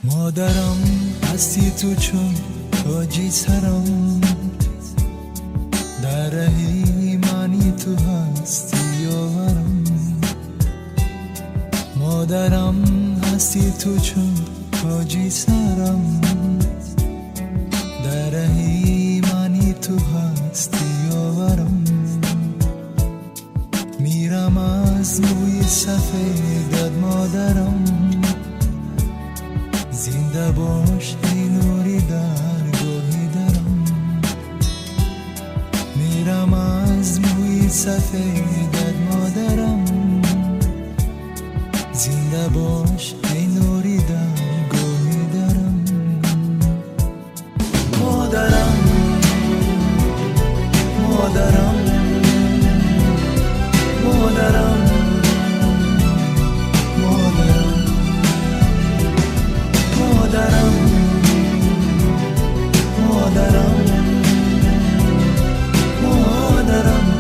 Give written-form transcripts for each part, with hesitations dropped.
مادرم هستی تو چون تاجی سرم، در ره ایمانی تو هستی یارم. مادرم هستی تو چون تاجی سرم، در ره ایمانی تو هستی یارم. میرم از موی سفیدت مادرم، زنده باش ای نوری درگاهی درم. میرم از موی سفیدت مادرم، زنده باش ای نوری درگاهی درم. مادرم مادرم مادرم مادرم مادرم مادرم مادرم.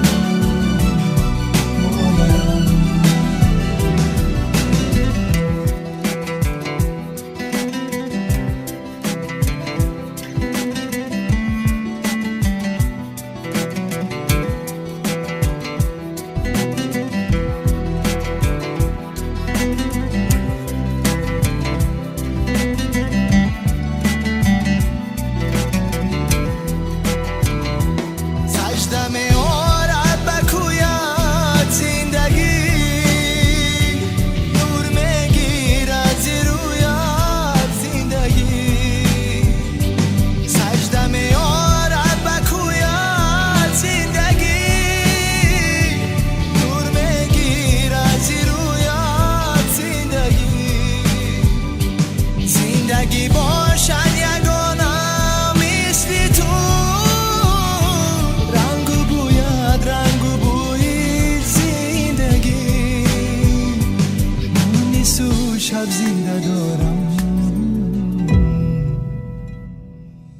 شب زنده دارم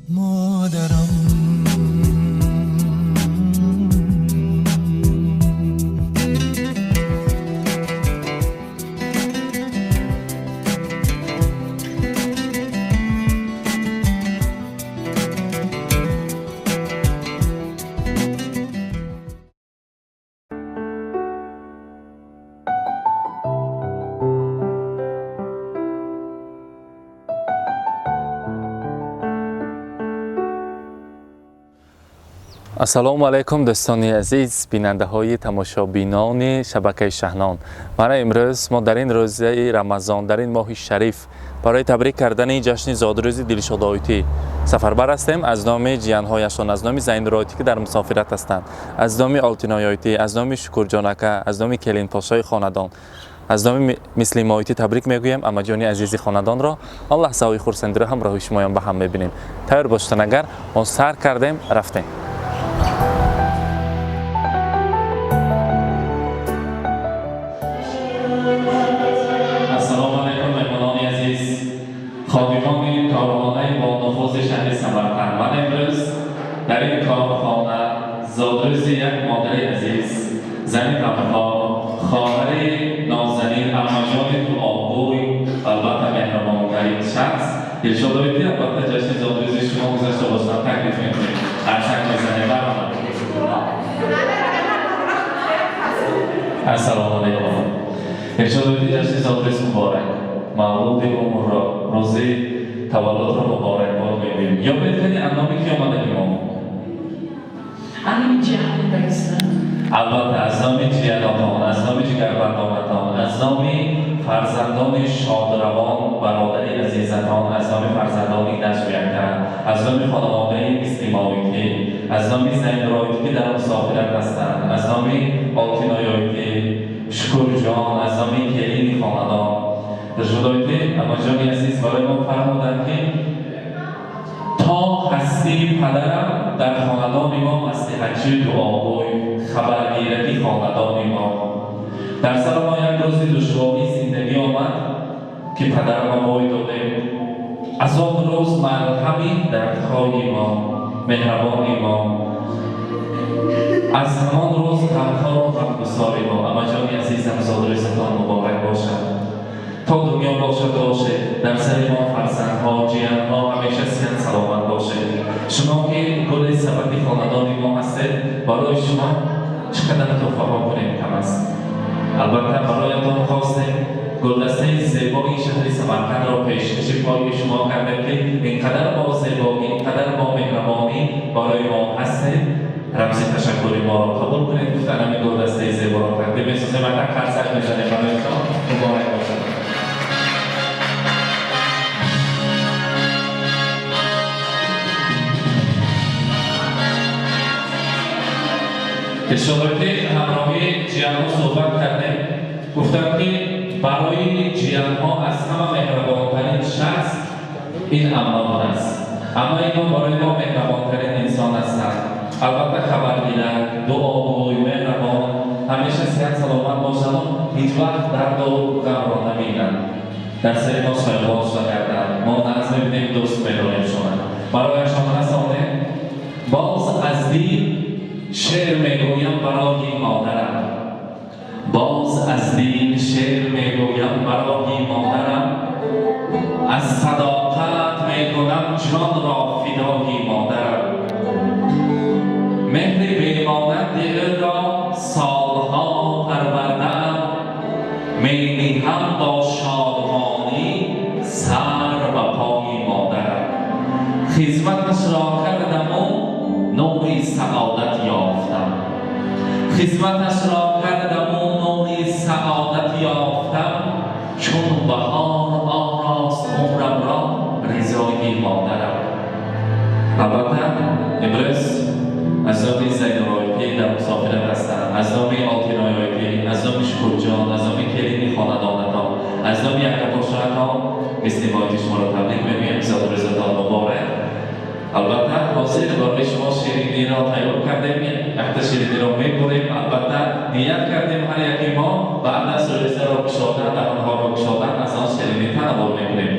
مادرم. السلام علیکم دوستان عزیز، بیننده های تماشابینان شبکه شهنان. برای امروز ما در این روزه رمضان، در این ماه شریف، برای تبریک کردن جشن زادروز دلشاد آیتی سفربر هستیم. از نام جیانهایشان، از نام زین رایتی که در مسافرت هستند، از نام آلتینای آیتی، از نام شکر جانکه، از نام کلین پاشای خاندان، از نام مسلم آیتی تبریک میگویم. اما جانی عزیزی خاندان را الله سوی خورسندی را همراه شمایان به هم میبینیم. تیار باشید، اگر ما سر کردیم رفتیم. خادمان کارخانه با نفوذ شهر سمرقند، من امروز در این کارخانه زادروز یک مادر عزیز، زن غمخوار، خواهر نازنین، عموجان تو آبگوی، البته مهربان‌ترین شخص دلشاد آیتی. البته جشن زادروز شما گذشته باشتن تکلیف می‌کنید. قشنگ بزنید برام. السلام علیکم. دلشاد آیتی جشن زادروز مبارک. مولود عمر را، روزی تولد را مبارکباد می‌گوییم. یا بهترین اندامی که آمده امام؟ اندام جهان بگستن. البته از نام جیاناتان، از نام جگربندامتان، از نام فرزندان شادروان، برادر عزیزتان، از نام فرزندان نجمیکن، از نام خانواده مسلم آیتی، از نام زین رایتی که در مسافرت هستند، از نام آلتینای آیتی، شکر جان، از نام کلین خاندان دلشاد آیتی. اما جانی عزیز برای ما فرمودند که تا هستی پدرم در خاندان ما مصلحتچی دعاگوی، خبرگیرکی خاندان ما. در سر ما یک روز دشواری زندگی آمد که پدرم وای داده. از آن روز مرهمی دردهای ما، مهربانی ما، از همان روز غمخوار و غمگسار ما. اما جانی عزیز زادروزتان مبارک باشد. تا دنیا باشد باشه در سر ما فرزندها جیانها همیشه صحت سلامت باشه. شما که گل سبدی خاندان ما هستید برای شما چقدر تحفه‌ها کنیم کم است. البته برایتان خواستیم گلدسته زیبایی شهر سمرقند را پیشکش پای شما کردیم که اینقدر با زیبایی اینقدر با مهربانی برای ما هستید. رمز تشکر ما را قبول کنید. گفتنم گلدسته زیبا را تقدیم می‌سازیم و تک خرسک می‌زنیم برای شما. مبارک باشد. اشارتی همراهی جیان‌ها صحبت کردیم. گفتم که برای جیان‌ها از همه مهربان‌ترین شخص این عمه‌ها است. اما اینا برای ما مهربان‌ترین انسان هستند. البته خبرگیرند، دعاگوی، مهربان، همیشه صحت سلامت باشند و هیچ وقت درد و غم را نمی‌بینند. در سر ما شایباز کردند. ما ناز می‌بینیم دوست می‌داریم شما. برایشان رسانه باز از دل شعر میگویم برای مادرم. باز از دل شعر میگویم برای مادرم. از صداقت میکنم جان را فدای مادرم. مهر بیمانند او را سالها پرورده‌ام. می‌نهم با شادمانی سر به پای مادرم. خدمتش را کردم و نوری سعادت یافتم. خدمتش را کردم و نوری سعادت یافتم. چون بهار آراست عمرم را رضای مادرم. البته امروز از نام زین رایپی در مسافرت هستم. از نام آلتین رایپی، از نام شکر جان، از نام کلینی خاندانتان، از نام یکتاشرتان استیمایت شما را تبریک می‌گویم. زاد رضاتان مبارک. البته حاضر برای شما شیرینی را تیار کردیم. وقت شیرینی را می‌بریم. البته نیت کردیم هر یکی ما بعد از رضا را گشادن دهانها را گشادن از آن شیرینی تناول می‌کنیم.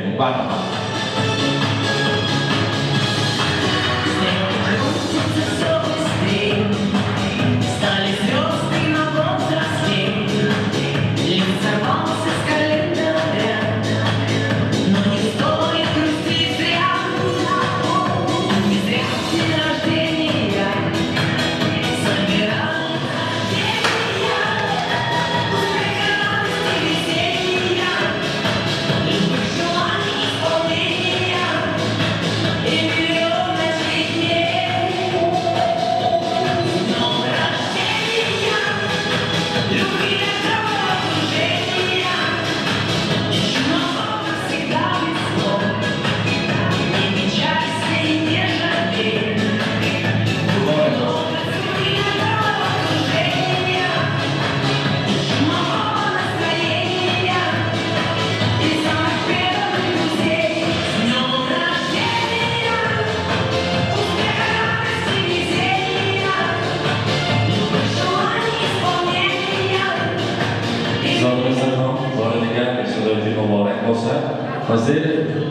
حاضر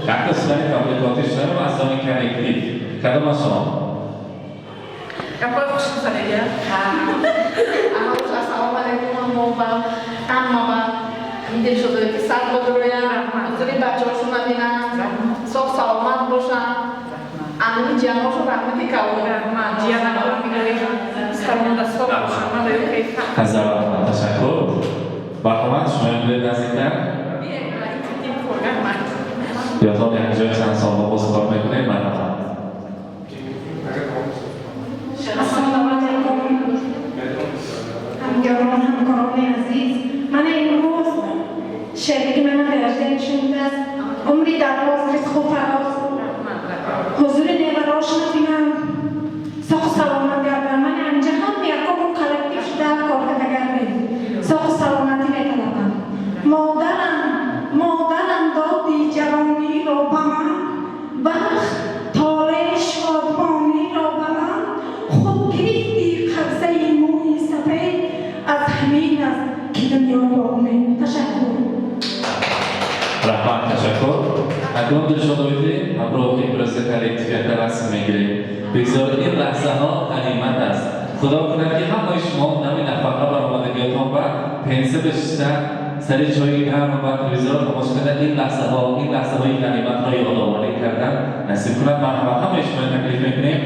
وقت سلای تبلیغاتی شدن و از آن کانکتیو کدام از شما؟ Apa question saya? Assalamualaikum میده شده که سر بدرویم حضوری بچه هاشون نبینن صبح سلامت باشن امنی جیاناشون رحمتی کبود جیاناشون میگویم سلام دستا باشن من دیو کیفم هزار رحمت تشکر برحمت شما امروز نزدیکتر یا تا یک جای چند سال با بازی کار میکنه مرحبا همگران همکاران عزیز من امروز شریک من برشتن شده است عمری دراز رزق و فراز حضور نیوراش نبینم ساخ سلامت گردن من انجا هم یکم کلکتیف شده کار کردگردیم ساخ سلامتی نکنم مادرم دادی جوانی رو به من وقت طالع شادمانی رو به من خود گرفتی قبضه موی سفید از همین است که دنیا باغمه تشکر رحمت تشکر اکنون در شدایدی همراه برسه کلکتیفیت رسم میگیریم بگذار این لحظه ها غنیمت است خدا کند که همه شما نمی نفقه برآمدگیتان و پنسه بیشتر سر جایی گرم و تلویزیون رو تماشا کردن این لحظه های کلمات را یادآوری کردن نصیب کنند. مرحبا هم به شما تکلیف میکنیم.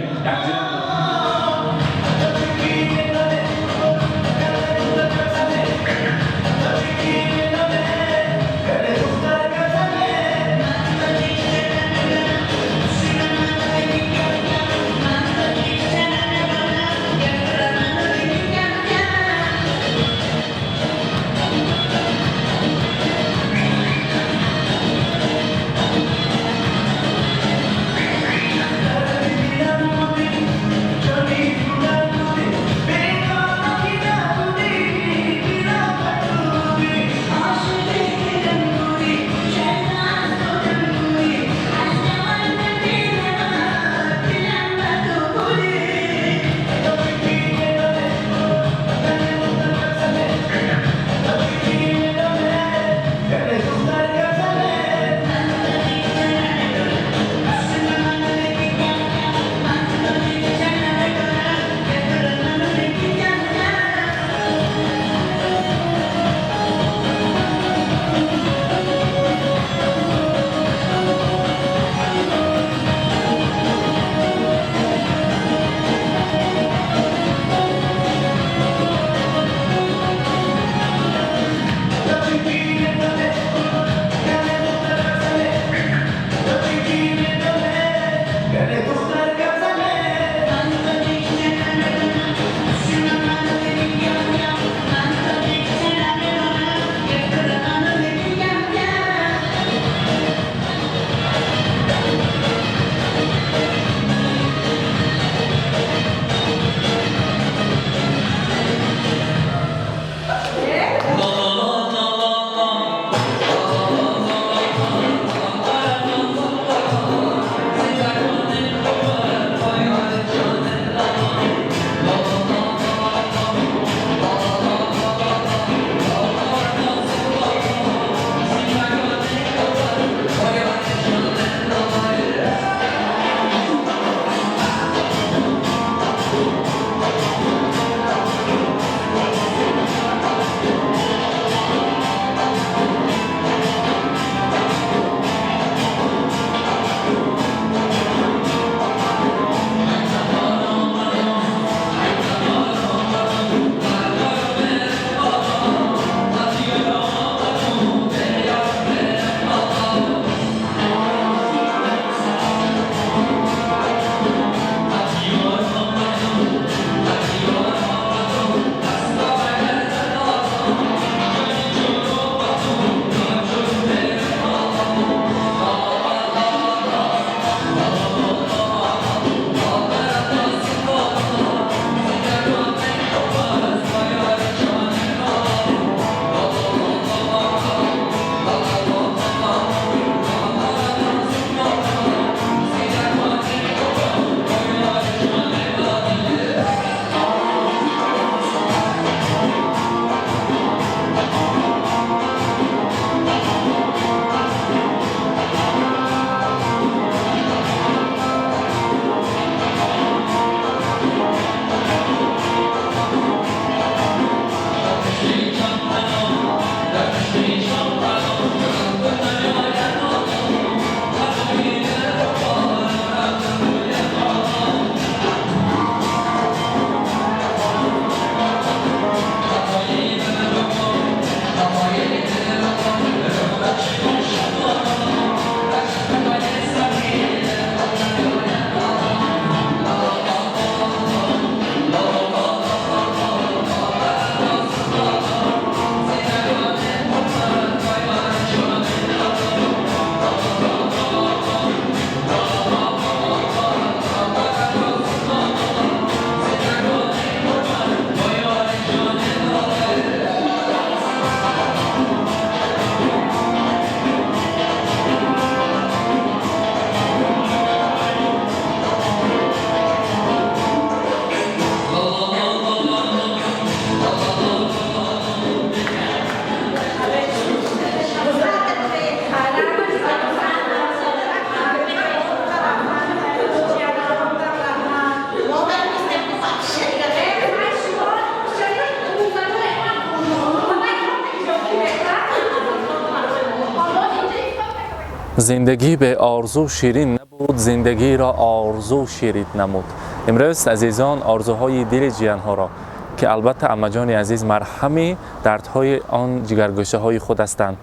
زندگی به آرزو شیرین نبود، زندگی را آرزو شیرین نمود. امروز عزیزان آرزوهای دل جیانها را که البته عمجان عزیز مرهم دردهای آن جگرگوشه های خود هستند،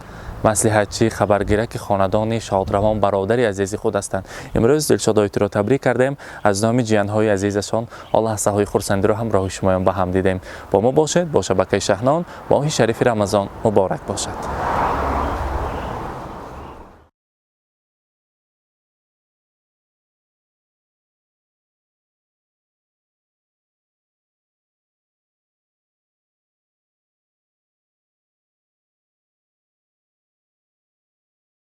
مصلحتچی خبرگیرک خاندان شادروان برادری عزیز خود هستند. امروز دلشاد آیت را تبریک کردیم. از نام جیانهای عزیزشان الله صحای خورسندی را همراه شمایان به هم دیدیم. با ما باشید. با شبکه شهنان ماه شریف رمضان مبارک باشد.